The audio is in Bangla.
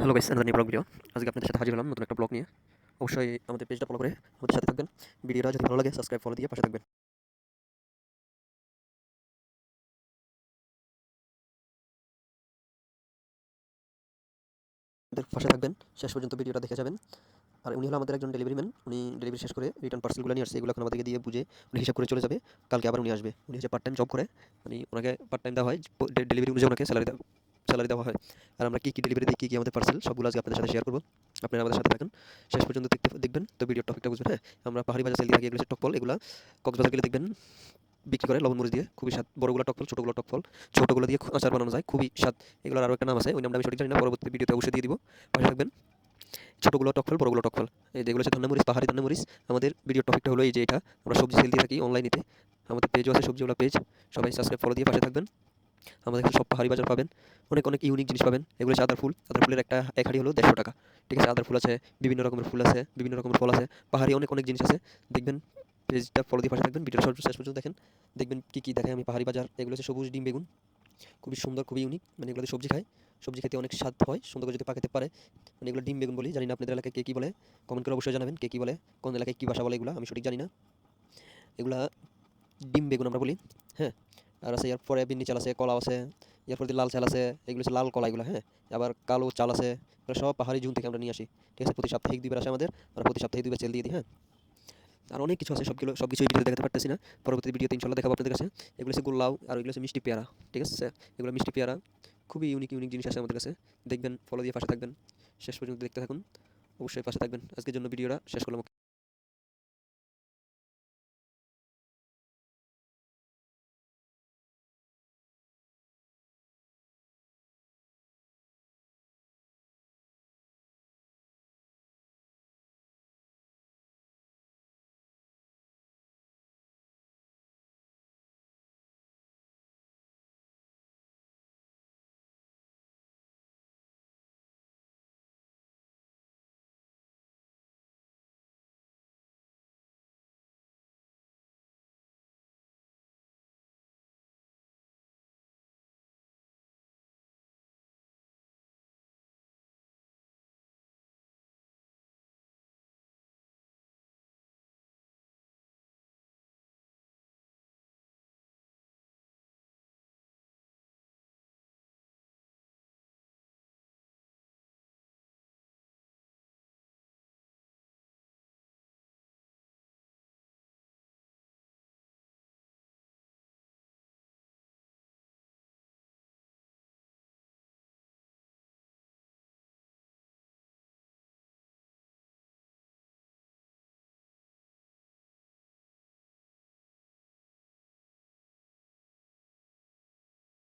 Hello guys, another new blog video. আজকে আপনাদের সাথে হাজির হলাম নতুন একটা ব্লগ নিয়ে। অবশ্যই আমাদের পেজটা ফলো করে আমাদের সাথে থাকবেন। ভিডিওটা যদি ভালো লাগে সাবস্ক্রাইব ফলো দিয়ে পাশে থাকবেন। আমাদের পাশে থাকবেন, শেষ পর্যন্ত ভিডিওটা দেখে যাবেন। আর উনি হলো আমাদের একজন ডেলিভারি ম্যান। উনি ডেলিভারি শেষ করে রিটার্ন পার্সেলগুলো নিয়ে আসছে, এগুলো এখন আমাদেরকে দিয়ে বুঝে উনি হিসাব করে চলে যাবে। কালকে আবার উনি আসবে। উনি হচ্ছে পার্ট টাইম জব করে, মানে ওনাকে পার্ট টাইম দেওয়া হয়, ডেলিভারি অনুযায়ী ওনাকে স্যালারি দেওয়া হয়। আর আমরা কী কী ডেলিভারি দিই, কী কী আমাদের পার্সেল, সবগুলো আজকে আপনাদের সাথে শেয়ার করবো। আপনারা আমাদের সাথে থাকুন, শেষ পর্যন্ত দেখবেন তো ভিডিওর টপিকটা বুঝবেন। হ্যাঁ, আমরা পাহাড়ি বাজার সেল দিয়ে থাকি, এগুলো হচ্ছে টকফল। এগুলা কক্সবাজার গেলে দেখবেন বিক্রি করে লবণ মরিচ দিয়ে, খুবই স্বাদ। বড়গুলো টকফল, ছোটোগুলো টকফল। ছোটোগুলো দিয়ে আচার বানানো যায়, খুবই স্বাদ। এগুলোর আরও একটা নাম আছে, ওই নামটা আমি সঠিক জানি না, পরবর্তী ভিডিওতে অবশ্যই দিয়ে দিব। পাশে থাকবেন। ছোটোগুলো টকফল, বড়গুলো টকফল। এই যেগুলো হচ্ছে ধান্না মরিচ, পাহাড়ি ধান্না মরিচ। আমাদের ভিডিওর টপিকটা হলো এই যে এটা, আমরা সবজি সেল দিয়ে থাকি অনলাইনেতে। আমাদের পেজও আছে, সবজিওয়ালা পেজ। সবাই সাবস্ক্রাইব ফলো দিয়ে পাশে থাকবেন। আমাদের এখানে সব পাহাড়ি বাজার পাবেন, অনেক অনেক ইউনিক জিনিস পাবেন। এগুলো হচ্ছে আদার ফুল। আদার ফুলের এক হাঁড়ি হলো 150 টাকা। ঠিক আছে, আদার ফুল আছে, বিভিন্ন রকমের ফুল আছে, বিভিন্ন রকমের ফল আছে, পাহাড়ি অনেক অনেক জিনিস আছে। দেখবেন, পেজটা ফলো দিয়ে পাশে থাকবেন, ভিডিওটা শেষ পর্যন্ত দেখেন। দেখবেন কী কী দেখায় আমি পাহাড়ি বাজার। এগুলো হচ্ছে সবুজ ডিম বেগুন, খুবই সুন্দর, খুবই ইউনিক। মানে এগুলোতে সবজি খায়, সবজি খেতে অনেক স্বাদ হয়, সুন্দর করে যদি পাকাতে পারে। মানে এগুলো ডিম বেগুন বলি, জানি না আপনাদের এলাকায় কে কী বলে। কমেন্ট করে অবশ্যই জানাবেন কে কী বলে, কোন এলাকায় কী ভাষা বলে, এগুলো আমি সঠিক জানি না। এগুলা ডিম বেগুন আমরা বলি। হ্যাঁ, আর আছে এরপরে বিন্নি চাল আছে, কলা আছে, এরপর দিয়ে লাল চাল আছে, এগুলো হচ্ছে লাল কলা এগুলো। হ্যাঁ, আবার কালো চাল আছে। এগুলো সব পাহাড়ি জুন থেকে আমরা নিয়ে আসি। ঠিক আছে, প্রতি সাপ্তাহিক 2 বার আসে আমাদের, আমরা প্রতি সপ্তাহে 2 বার সেল দিয়ে দিই। হ্যাঁ, আর অনেক কিছু আছে, সবকিছু এই ভিডিওতে দেখাতে পারতেছি না, পরবর্তী ভিডিওতে ইনশাল্লাহ দেখাবো আপনাদের কাছে। এগুলো হচ্ছে গোল্লাউ, আর এগুলো হচ্ছে মিষ্টি পেয়ারা। ঠিক আছে, এগুলো মিষ্টি পেয়ারা, খুবই ইউনিক ইউনিক জিনিস আছে আমাদের কাছে। দেখবেন, ফলো দিয়ে পাশে থাকবেন, শেষ পর্যন্ত দেখতে থাকুন, অবশ্যই পাশে থাকবেন। আজকের জন্য ভিডিওটা শেষ করলাম।